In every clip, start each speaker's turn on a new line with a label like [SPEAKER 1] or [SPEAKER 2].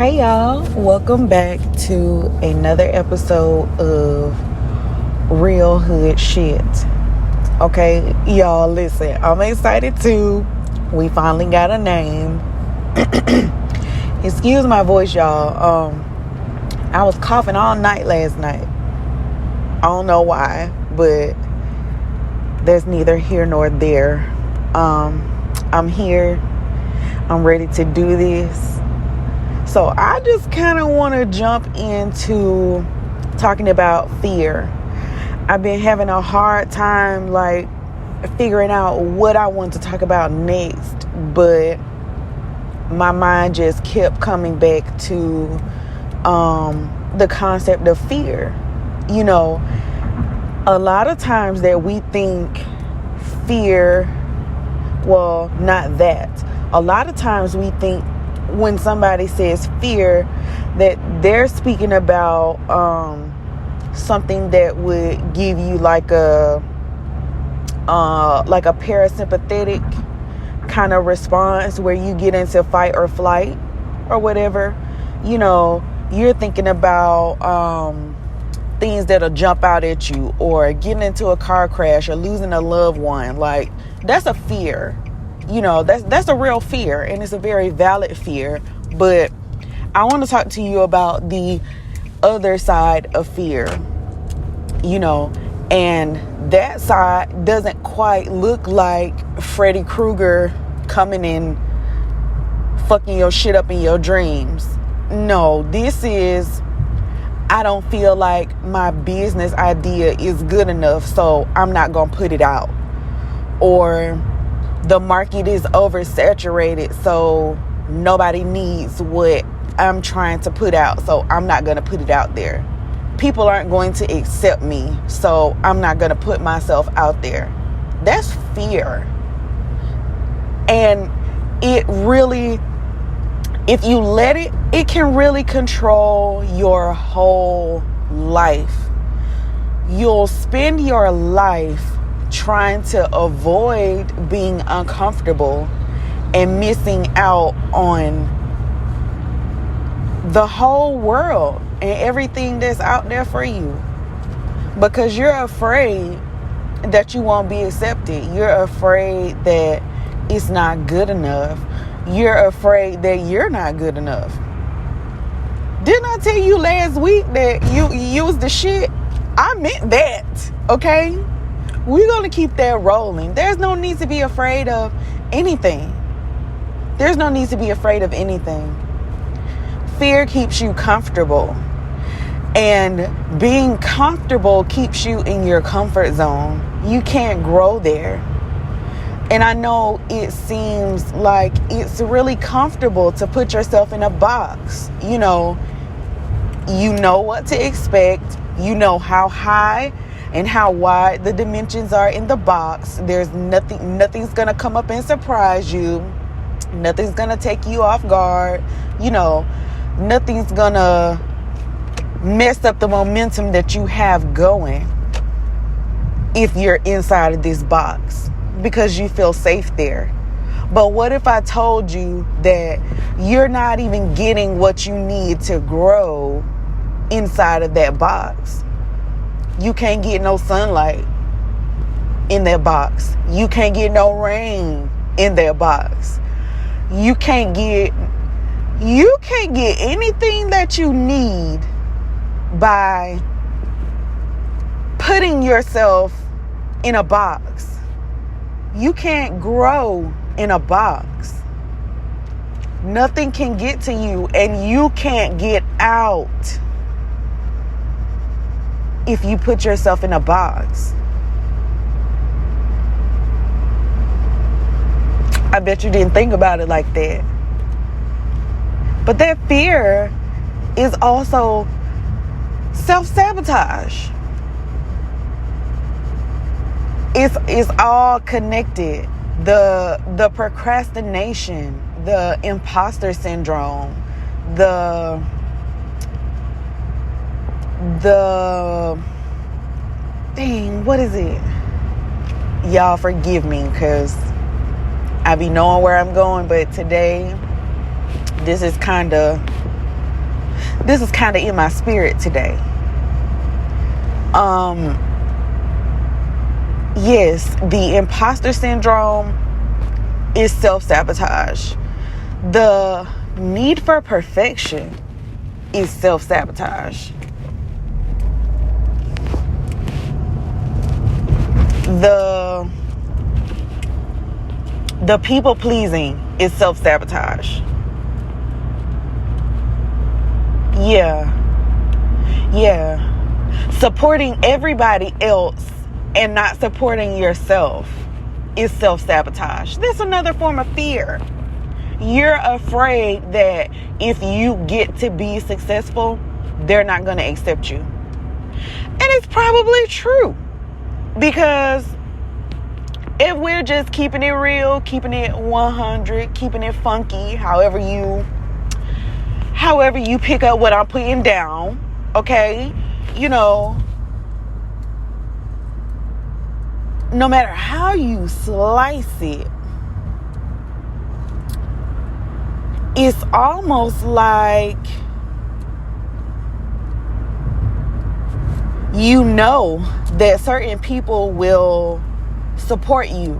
[SPEAKER 1] Hey y'all, welcome back to another episode of Real Hood Shit. Okay, y'all, listen, I'm excited too. We finally got a name. Excuse my voice, y'all. I was coughing all night last night. I don't know why, but there's neither here nor there. I'm here. I'm ready to do this. So I just kind of want to jump into talking about fear. I've been having a hard time figuring out what I want to talk about next, but my mind just kept coming back to the concept of fear. You know, a lot of times that we think fear, well, not that. A lot of times we think when somebody says fear that they're speaking about something that would give you like a parasympathetic kind of response where you get into fight or flight or whatever. You know, you're thinking about things that'll jump out at you, or getting into a car crash, or losing a loved one. Like, that's a fear. You know, that's a real fear, and it's a very valid fear. But I want to talk to you about the other side of fear, you know, and that side doesn't quite look like Freddy Krueger coming in fucking your shit up in your dreams. No, this is, I don't feel like my business idea is good enough, so I'm not gonna put it out. Or the market is oversaturated, so nobody needs what I'm trying to put out, so I'm not going to put it out there. People aren't going to accept me, so I'm not going to put myself out there. That's fear. And it really, if you let it, it can really control your whole life. You'll spend your life trying to avoid being uncomfortable and missing out on the whole world and everything that's out there for you, because you're afraid that you won't be accepted. You're afraid that it's not good enough. You're afraid that you're not good enough. Didn't I tell you last week that you was the shit? I meant that, okay? We're going to keep that rolling. There's no need to be afraid of anything. There's no need to be afraid of anything. Fear keeps you comfortable. And being comfortable keeps you in your comfort zone. You can't grow there. And I know it seems like it's really comfortable to put yourself in a box. You know what to expect. You know how high and how wide the dimensions are in the box. There's nothing's gonna come up and surprise you. Nothing's gonna take you off guard. You know, nothing's gonna mess up the momentum that you have going if you're inside of this box, because you feel safe there. But what if I told you that you're not even getting what you need to grow inside of that box? You can't get no sunlight in that box. You can't get no rain in that box. You can't get anything that you need by putting yourself in a box. You can't grow in a box. Nothing can get to you, and you can't get out if you put yourself in a box. I bet you didn't think about it like that. But that fear is also self-sabotage. It's all connected. The procrastination, the imposter syndrome, the dang, what is it? Y'all forgive me, because I be knowing where I'm going, but today this is kind of This is kind of in my spirit today. Yes, the imposter syndrome is self-sabotage. The need for perfection is self-sabotage. The people pleasing is self-sabotage. Yeah. Supporting everybody else and not supporting yourself is self-sabotage. That's another form of fear. You're afraid that if you get to be successful, they're not going to accept you. And it's probably true. Because if we're just keeping it real, keeping it 100, keeping it funky, however you pick up what I'm putting down, okay? No matter how you slice it, it's almost like that certain people will support you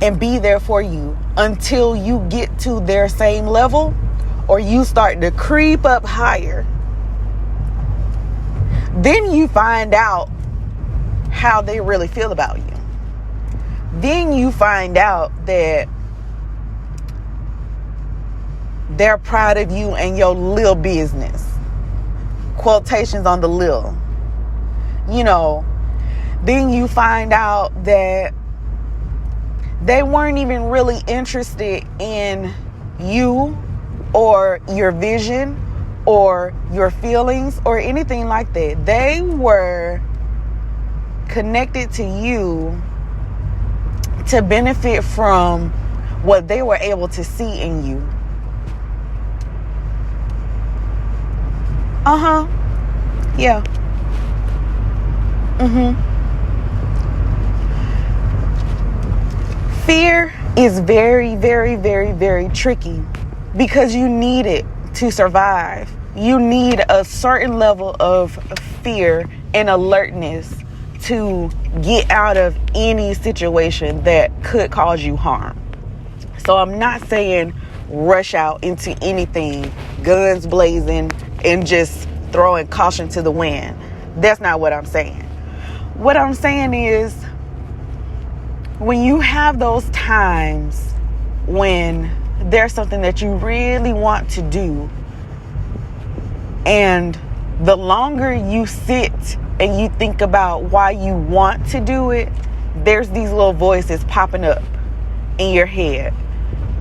[SPEAKER 1] and be there for you until you get to their same level, or you start to creep up higher. Then you find out how they really feel about you. Then you find out that they're proud of you and your little business. Quotations on the little. Then you find out that they weren't even really interested in you or your vision or your feelings or anything like that. They were connected to you to benefit from what they were able to see in you. Yeah. Fear is very, very, very, very tricky because you need it to survive. You need a certain level of fear and alertness to get out of any situation that could cause you harm. So I'm not saying rush out into anything, guns blazing, and just throwing caution to the wind. That's not what I'm saying. What I'm saying is, when you have those times when there's something that you really want to do, and the longer you sit and you think about why you want to do it, there's these little voices popping up in your head,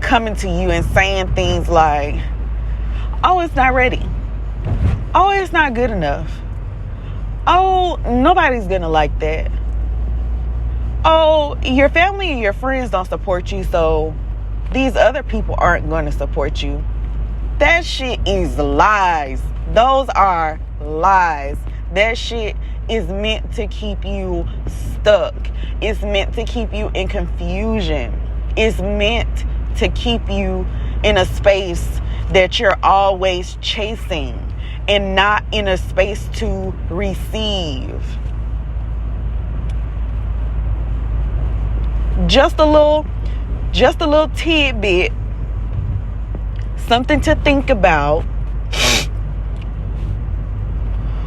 [SPEAKER 1] coming to you and saying things like, oh, it's not ready. Oh, it's not good enough. Oh, nobody's gonna like that. Oh, your family and your friends don't support you, so these other people aren't going to support you. That shit is lies. Those are lies. That shit is meant to keep you stuck. It's meant to keep you in confusion. It's meant to keep you in a space that you're always chasing and not in a space to receive. Just a little tidbit, something to think about.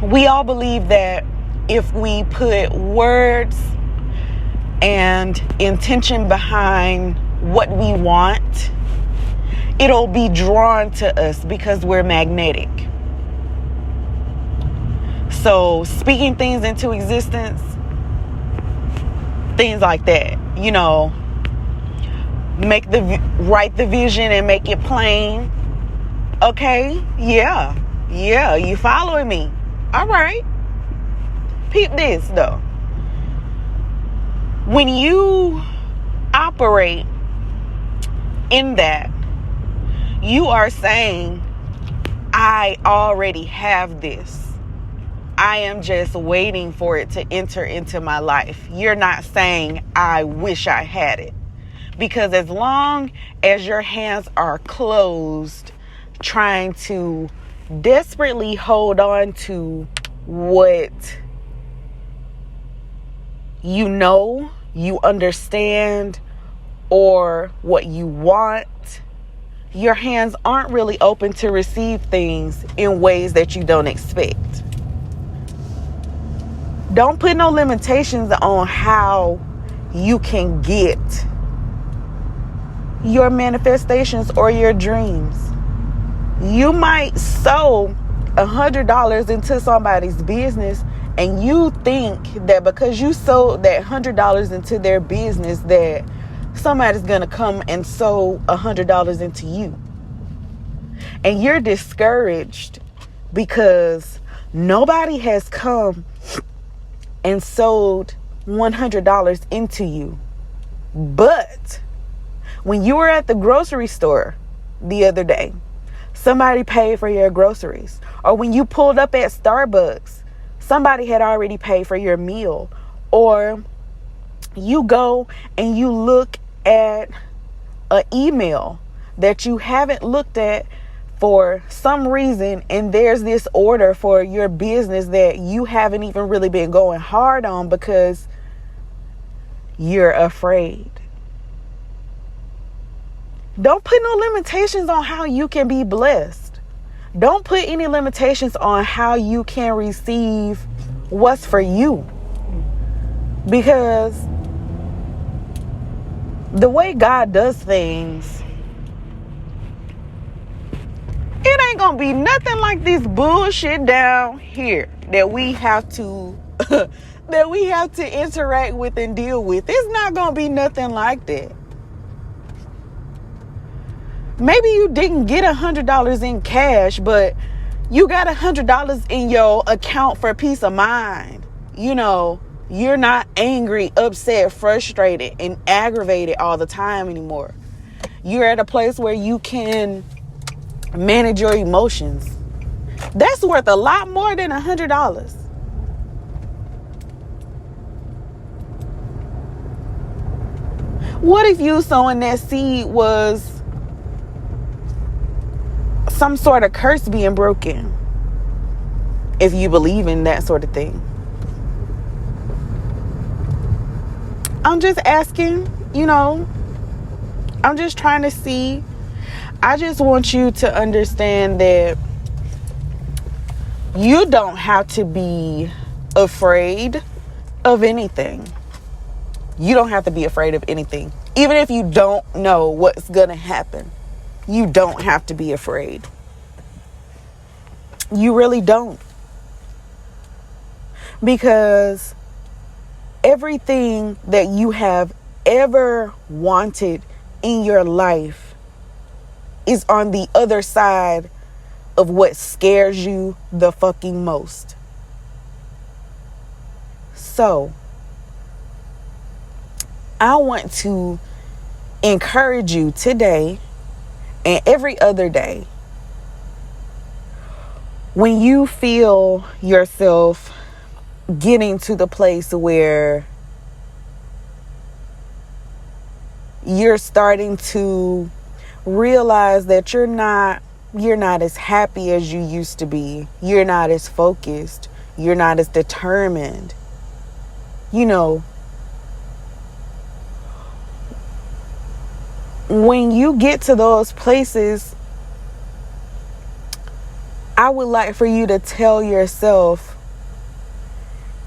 [SPEAKER 1] We all believe that if we put words and intention behind what we want, it'll be drawn to us because we're magnetic. So speaking things into existence, things like that, write the vision and make it plain. Okay, yeah, you following me? All right. Peep this though. When you operate in that, you are saying, I already have this. I am just waiting for it to enter into my life. You're not saying, I wish I had it. Because as long as your hands are closed, trying to desperately hold on to what you know, you understand, or what you want, your hands aren't really open to receive things in ways that you don't expect. Don't put no limitations on how you can get your manifestations or your dreams. You might sow $100 into somebody's business, and you think that because you sold that $100 into their business that somebody's gonna come and sow $100 into you. And you're discouraged because nobody has come and sold $100 into you. But when you were at the grocery store the other day, somebody paid for your groceries. Or when you pulled up at Starbucks, somebody had already paid for your meal. Or you go and you look at an email that you haven't looked at for some reason, and there's this order for your business that you haven't even really been going hard on because you're afraid. Don't put no limitations on how you can be blessed. Don't put any limitations on how you can receive what's for you. Because the way God does things, it ain't gonna be nothing like this bullshit down here that we have to that we have to interact with and deal with. It's not gonna be nothing like that. Maybe you didn't get $100 in cash, but you got $100 in your account for peace of mind. You know, you're not angry, upset, frustrated, and aggravated all the time anymore. You're at a place where you can manage your emotions. That's worth a lot more than $100. What if you sowing that seed was some sort of curse being broken? If you believe in that sort of thing. I'm just asking, I'm just trying to see. I just want you to understand that you don't have to be afraid of anything. You don't have to be afraid of anything. Even if you don't know what's going to happen, you don't have to be afraid. You really don't. Because everything that you have ever wanted in your life is on the other side of what scares you the fucking most. So, I want to encourage you today and every other day, when you feel yourself getting to the place where you're starting to realize that you're not as happy as you used to be. You're not as focused. You're not as determined. When you get to those places, I would like for you to tell yourself,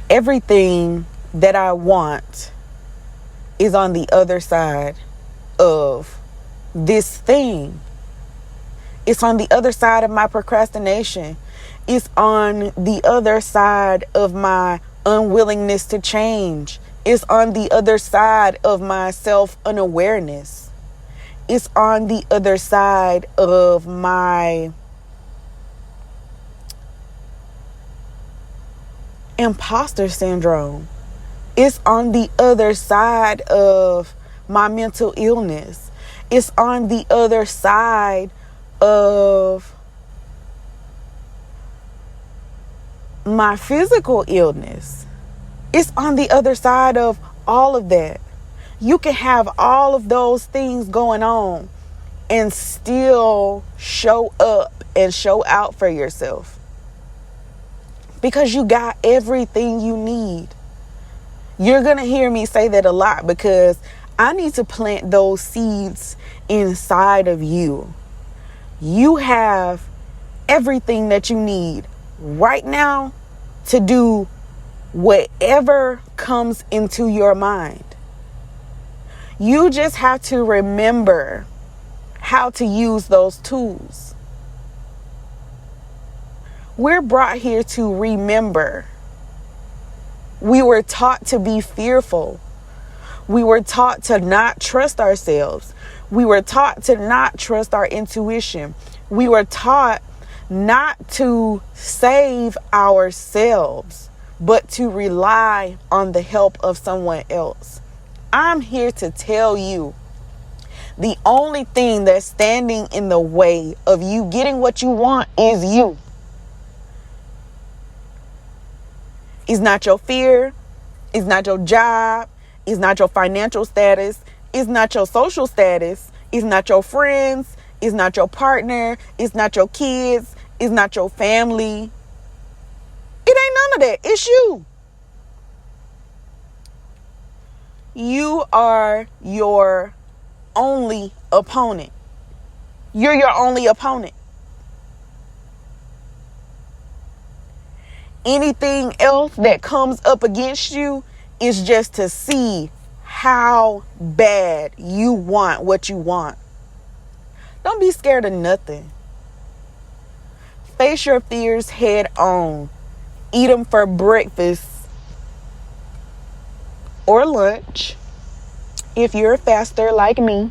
[SPEAKER 1] everything that I want is on the other side of this thing. It's on the other side of my procrastination. It's on the other side of my unwillingness to change. It's on the other side of my self-unawareness. It's on the other side of my imposter syndrome. It's on the other side of my mental illness. It's on the other side of my physical illness. It's on the other side of all of that. You can have all of those things going on and still show up and show out for yourself. Because you got everything you need. You're going to hear me say that a lot because I need to plant those seeds inside of you. You have everything that you need right now to do whatever comes into your mind. You just have to remember how to use those tools. We're brought here to remember. We were taught to be fearful. We were taught to not trust ourselves. We were taught to not trust our intuition. We were taught not to save ourselves, but to rely on the help of someone else. I'm here to tell you, the only thing that's standing in the way of you getting what you want is you. It's not your fear. It's not your job. It's not your financial status. It's not your social status. It's not your friends. It's not your partner. It's not your kids. It's not your family. It ain't none of that. It's you. You are your only opponent. You're your only opponent. Anything else that comes up against you is just to see how bad you want what you want. Don't be scared of nothing. Face your fears head on. Eat them for breakfast or lunch. If you're a faster like me,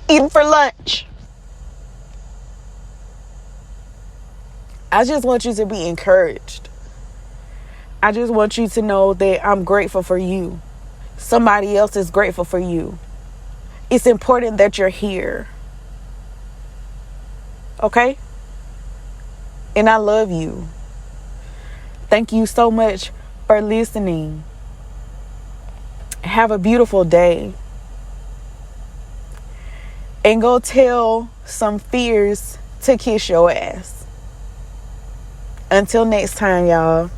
[SPEAKER 1] eat them for lunch. I just want you to be encouraged. I just want you to know that I'm grateful for you. Somebody else is grateful for you. It's important that you're here. Okay? And I love you. Thank you so much for listening. Have a beautiful day. And go tell some fears to kiss your ass. Until next time, y'all.